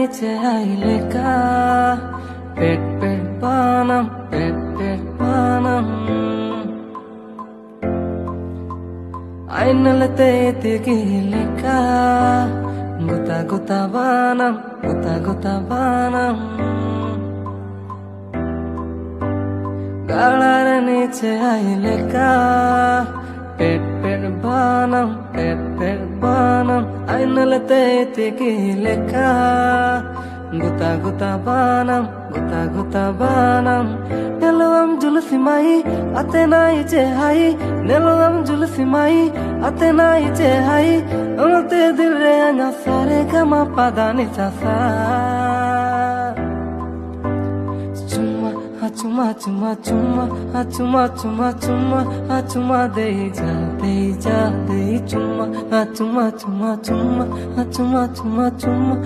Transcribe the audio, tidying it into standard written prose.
iche aileka pet pet panam ainalate tegileka guta banam galar niche aileka pet pet banam ainalate tegileka guta banam nelam julsi mai atena iche hai nelam julsi mai atena iche hai amate dil re anya sare kama padani chasa chuma dei ja chuma